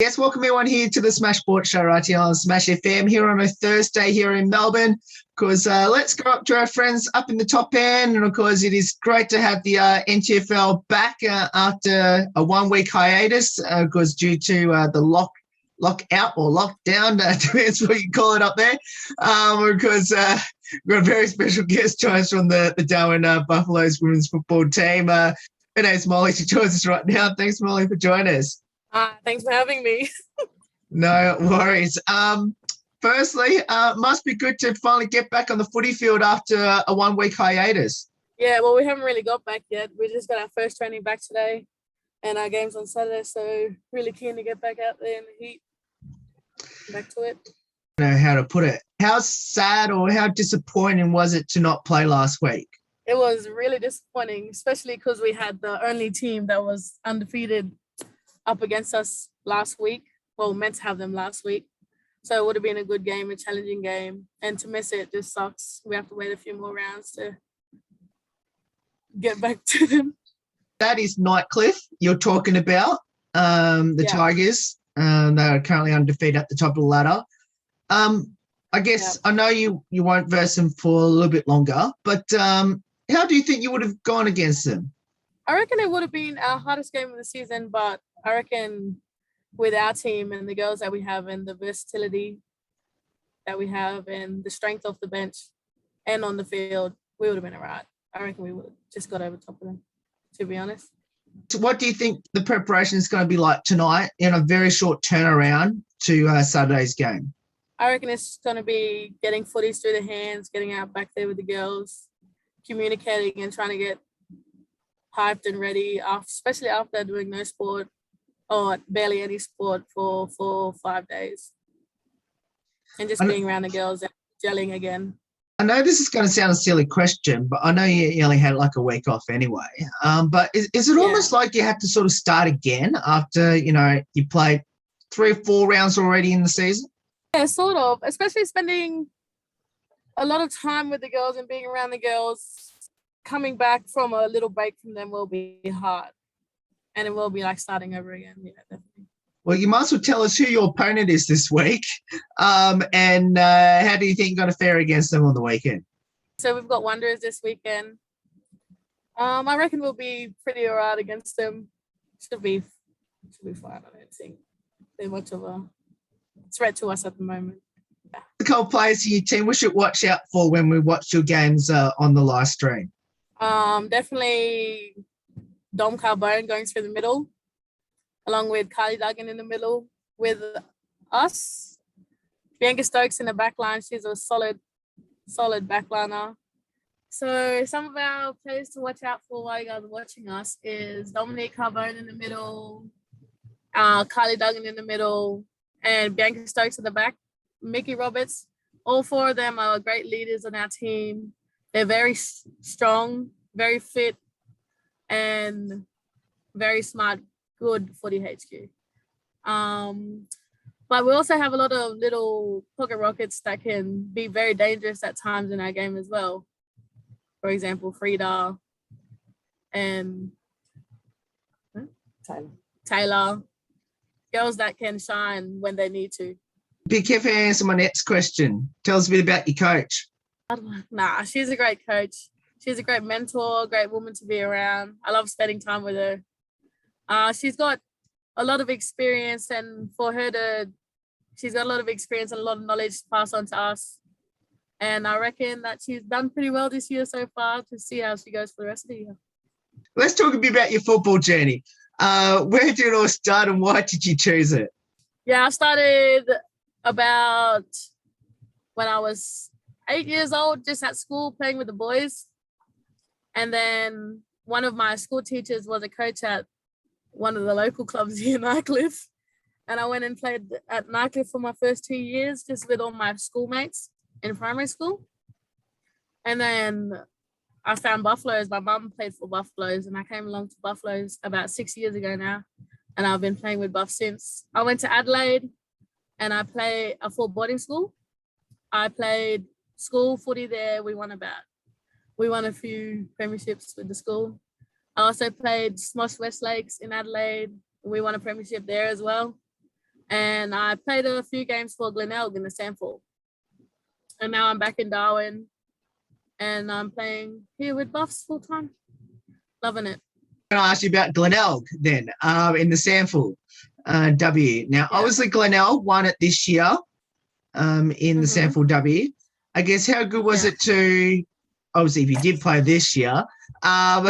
Yes, welcome everyone here to the Smash Sports Show right here on Smash FM here on a Thursday here in Melbourne. Because let's go up to our friends up in the top end. And, of course, it is great to have the NTFL back after a one-week hiatus because due to the lockout or lockdown, depends what you call it up there. Because we've got a very special guest joins from the Darwin Buffaloes women's football team. Her name's Molly. She joins us right now. Thanks, Molly, for joining us. Thanks for having me. No worries. Firstly, must be good to finally get back on the footy field after a one-week hiatus. Yeah, well, we haven't really got back yet. We just got our first training back today and our game's on Saturday, so really keen to get back out there in the heat. Back to it. I don't know how to put it. How sad or how disappointing was it to not play last week? It was really disappointing, especially because we had the only team that was undefeated up against us last week. Well, meant to have them last week. So it would have been a good game, a challenging game. And to miss it just sucks. We have to wait a few more rounds to get back to them. That is Nightcliff you're talking about, the Tigers. They are currently undefeated at the top of the ladder. I guess I know you won't verse them for a little bit longer, but how do you think you would have gone against them? I reckon it would have been our hardest game of the season, but I reckon with our team and the girls that we have and the versatility that we have and the strength off the bench and on the field, we would have been all right. I reckon we would have just got over top of them, to be honest. So what do you think the preparation is going to be like tonight in a very short turnaround to Saturday's game? I reckon it's going to be getting footies through the hands, getting out back there with the girls, communicating and trying to get hyped and ready, especially after doing no sport or barely any sport for 4 or 5 days. And just being around the girls and gelling again. I know this is going to sound a silly question, but I know you only had like a week off anyway. But is it almost like you have to sort of start again after, you played 3 or 4 rounds already in the season? Yeah, sort of, especially spending a lot of time with the girls and being around the girls. Coming back from a little break from them will be hard. And it will be like starting over again. Yeah, definitely. Well, you might as well tell us who your opponent is this week and how do you think you're going to fare against them on the weekend? So we've got Wanderers this weekend. I reckon we'll be pretty all right against them. Should be fine. I don't think they're much of a threat to us at the moment. Yeah. The couple players in your team we should watch out for when we watch your games on the live stream? Definitely Dom Carbone going through the middle, along with Kylie Duggan in the middle with us. Bianca Stokes in the back line. She's a solid backliner. So some of our players to watch out for while you guys are watching us is Dominique Carbone in the middle, Kylie Duggan in the middle, and Bianca Stokes in the back. Mickey Roberts. All 4 of them are great leaders on our team. They're very strong, very fit, and very smart, good footy HQ. But we also have a lot of little pocket rockets that can be very dangerous at times in our game as well. For example, Frida and Taylor. Girls that can shine when they need to. Be careful answer my next question. Tell us a bit about your coach. Nah, she's a great coach. She's a great mentor, great woman to be around. I love spending time with her. She's got a lot of experience, and she's got a lot of experience and a lot of knowledge to pass on to us. And I reckon that she's done pretty well this year so far. To see how she goes for the rest of the year. Let's talk a bit about your football journey. Where did it all start and why did you choose it? Yeah, I started about when I was 8 years old, just at school playing with the boys. And then one of my school teachers was a coach at one of the local clubs here in Nightcliff. And I went and played at Nightcliff for my first 2 years, just with all my schoolmates in primary school. And then I found Buffaloes. My mum played for Buffaloes, and I came along to Buffaloes about 6 years ago now. And I've been playing with Buff since. I went to Adelaide and I played a full boarding school. I played school footy there. We won a few premierships with the school. I also played Smosh West Lakes in Adelaide. We won a premiership there as well. And I played a few games for Glenelg in the Sample. And now I'm back in Darwin and I'm playing here with Buffs full time. Loving it. I'm going to ask you about Glenelg then in the Sample W. Now, obviously Glenelg won it this year in the Sample W. I guess how good was it to, obviously if you did play this year, how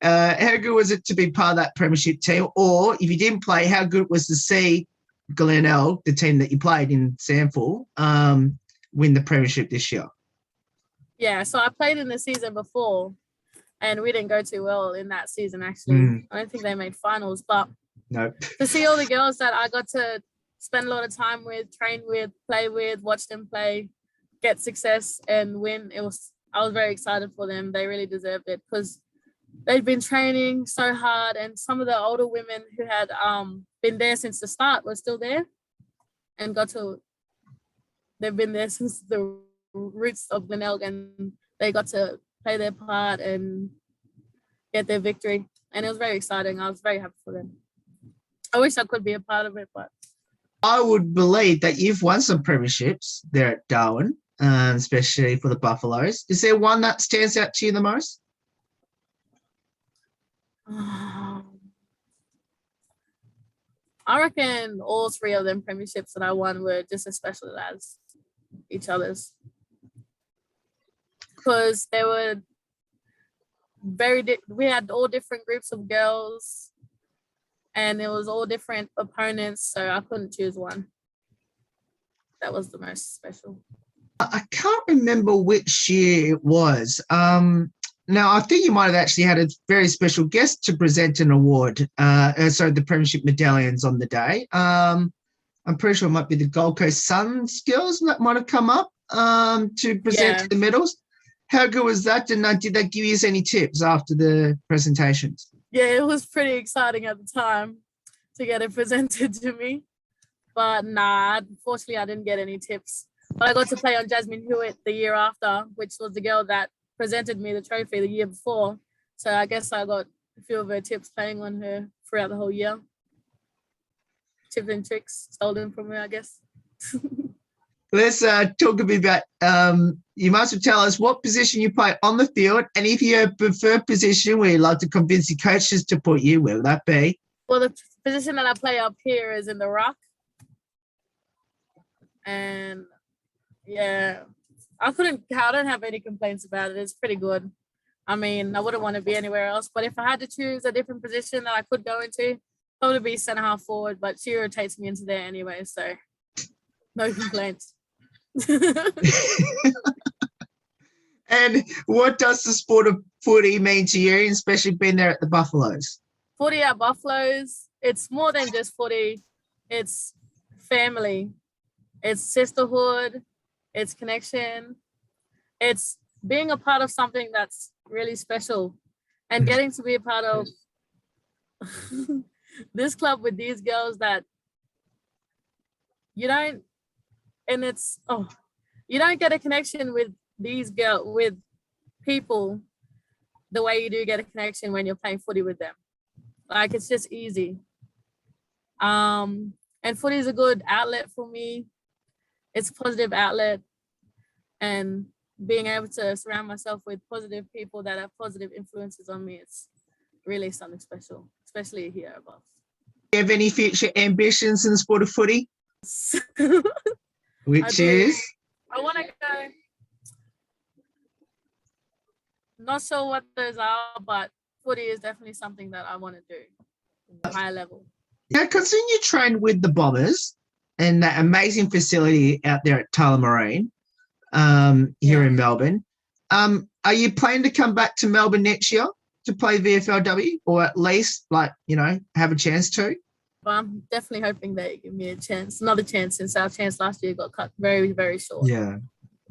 good was it to be part of that premiership team? Or if you didn't play, how good was to see Glenelg, the team that you played in Sample, win the premiership this year? Yeah, so I played in the season before and we didn't go too well in that season, actually. I don't think they made finals, but to see all the girls that I got to spend a lot of time with, train with, play with, watch them play, get success and win, I was very excited for them. They really deserved it because they've been training so hard, and some of the older women who had been there since the start were still there and they've been there since the roots of Glenelg, and they got to play their part and get their victory. And it was very exciting. I was very happy for them. I wish I could be a part of it, but I would believe that you've won some premierships there at Darwin, especially for the Buffaloes. Is there one that stands out to you the most? I reckon all three of them premierships that I won were just as special as each other's, because they were we had all different groups of girls and it was all different opponents, so I couldn't choose one. That was the most special. I can't remember which year it was. Now, I think you might have actually had a very special guest to present an award, the premiership medallions on the day. I'm pretty sure it might be the Gold Coast Suns girls that might have come up to present the medals. How good was that? And did they give you any tips after the presentations? Yeah, it was pretty exciting at the time to get it presented to me. But unfortunately, I didn't get any tips. But I got to play on Jasmine Hewitt the year after, which was the girl that presented me the trophy the year before. So I guess I got a few of her tips playing on her throughout the whole year. Tips and tricks stolen from her, I guess. Let's talk a bit about, you must tell us what position you play on the field, and if you have a preferred position where you'd like to convince the coaches to put you, where would that be? Well, the position that I play up here is in the ruck. And yeah, I don't have any complaints about it. It's pretty good. I mean, I wouldn't want to be anywhere else, but if I had to choose a different position that I could go into, probably be centre half forward, but she rotates me into there anyway, so no complaints. And what does the sport of footy mean to you, especially being there at the Buffaloes? Footy at Buffaloes, it's more than just footy. It's family. It's sisterhood. It's connection. It's being a part of something that's really special and getting to be a part of this club with these girls that you don't get a connection with with people the way you do get a connection when you're playing footy with them. Like, it's just easy. And footy is a good outlet for me. It's a positive outlet, and being able to surround myself with positive people that have positive influences on me, it's really something special, especially here above. Do you have any future ambitions in the sport of footy? Which is? I want to go. Not sure what those are, but footy is definitely something that I want to do at a higher level. Now, considering you trained with the Bombers and that amazing facility out there at Tullamarine here in Melbourne, are you planning to come back to Melbourne next year to play VFLW, or at least, have a chance to? Well, I'm definitely hoping they give me another chance, since our chance last year got cut very, very short. Yeah.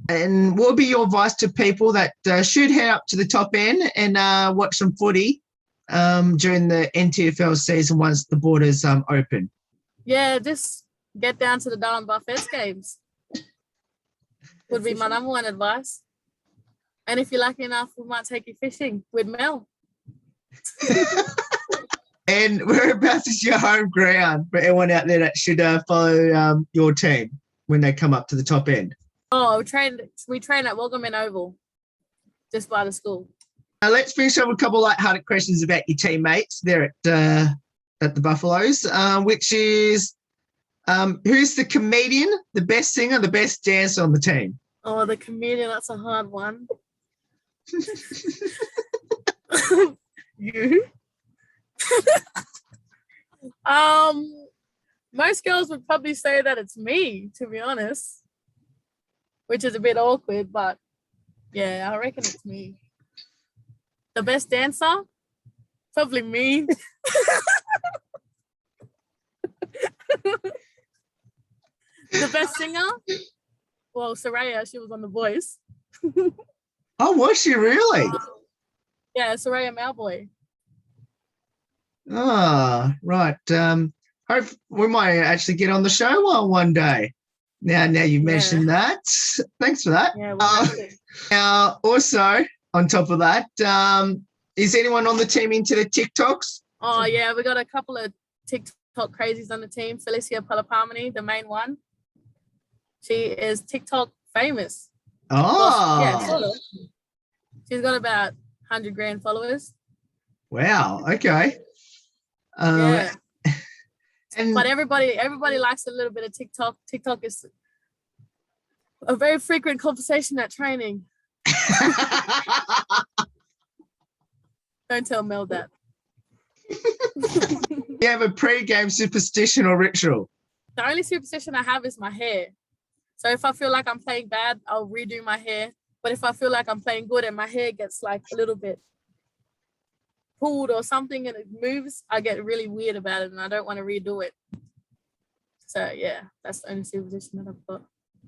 And what would be your advice to people that should head up to the top end and watch some footy during the NTFL season once the borders open? Yeah, just get down to the Darwin Buffets games. Would be my number one advice. And if you're lucky enough, we might take you fishing with Mel. And whereabouts is your home ground for everyone out there that should follow your team when they come up to the top end? Oh, we train at Wellgoman Oval, just by the school. Let's finish up with a couple of light-hearted questions about your teammates there at the Vflws, which is who's the comedian, the best singer, the best dancer on the team? Oh, the comedian, that's a hard one. You? Most girls would probably say that it's me, to be honest, which is a bit awkward, but yeah, I reckon it's me. The best dancer? Probably me. The best singer? Well, Soraya, she was on The Voice. Oh, was she really? Yeah, Soraya Malboy. Ah, right. Hope we might actually get on the show one day. Now you mentioned that. Thanks for that. Yeah, now, also, on top of that, is anyone on the team into the TikToks? Oh, yeah, we got a couple of TikTok crazies on the team. Felicia Palapamani, the main one. She is TikTok famous. Oh. Well, yeah, sort of. She's got about 100 grand followers. Wow, okay. Yeah. And but everybody likes a little bit of TikTok. TikTok is a very frequent conversation at training. Don't tell Mel that. You have a pre-game superstition or ritual? The only superstition I have is my hair. So if I feel like I'm playing bad, I'll redo my hair. But if I feel like I'm playing good and my hair gets like a little bit pulled or something and it moves, I get really weird about it and I don't want to redo it. So yeah, that's the only superstition that I've got.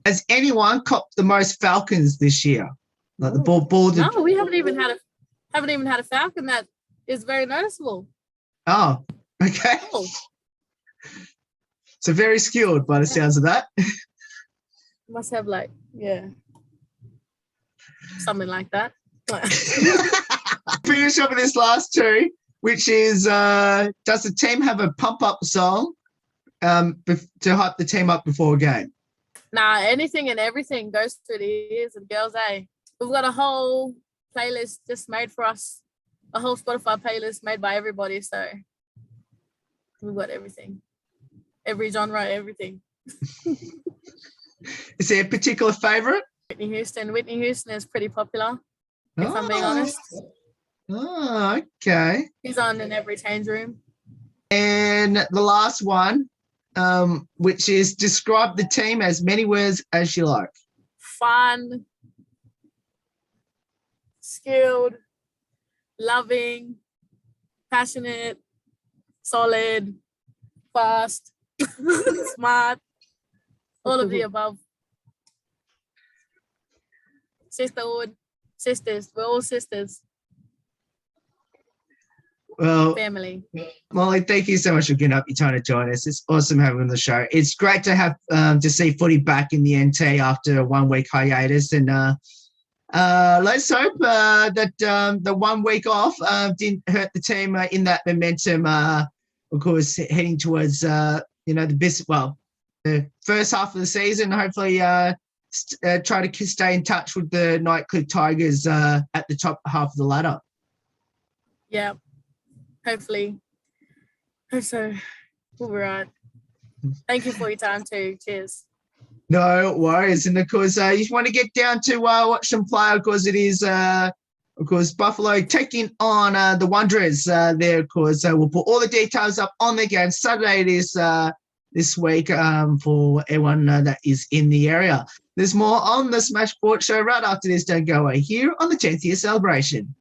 Has anyone copped the most falcons this year? Like the ball. No, we haven't even had a falcon that is very noticeable. Oh, okay. Oh. So very skilled by the sounds of that. Must have something like that. Finish up with this last two, which is does the team have a pump up song to hype the team up before a game? Nah, anything and everything goes through the ears of girls, eh? We've got a whole playlist just made for us, a whole Spotify playlist made by everybody, so we've got everything. Every genre, everything. Is there a particular favourite? Whitney Houston is pretty popular, if I'm being honest. Oh, okay. He's on in every change room. And the last one, which is describe the team as many words as you like. Fun, skilled, loving, passionate, solid, fast, smart, all of the above. Sisterhood, sisters, we're all sisters. Well, family. Molly, thank you so much for getting up your time to join us. It's awesome having you on the show. It's great to have to see footy back in the NT after a 1 week hiatus, and let's hope that the 1 week off didn't hurt the team in that momentum. Of course, heading towards the first half of the season. Hopefully, try to stay in touch with the Nightcliff Tigers at the top half of the ladder. Yeah. Hopefully. Hope so. We'll be right. Thank you for your time too. Cheers. No worries. And of course, you want to get down to watch them play. Of course, it is, of course, Buffalo taking on the Wanderers there. Of course, we'll put all the details up on the game. Saturday it is this week for everyone that is in the area. There's more on the Smash Sports Show right after this. Don't go away here on the 10th year celebration.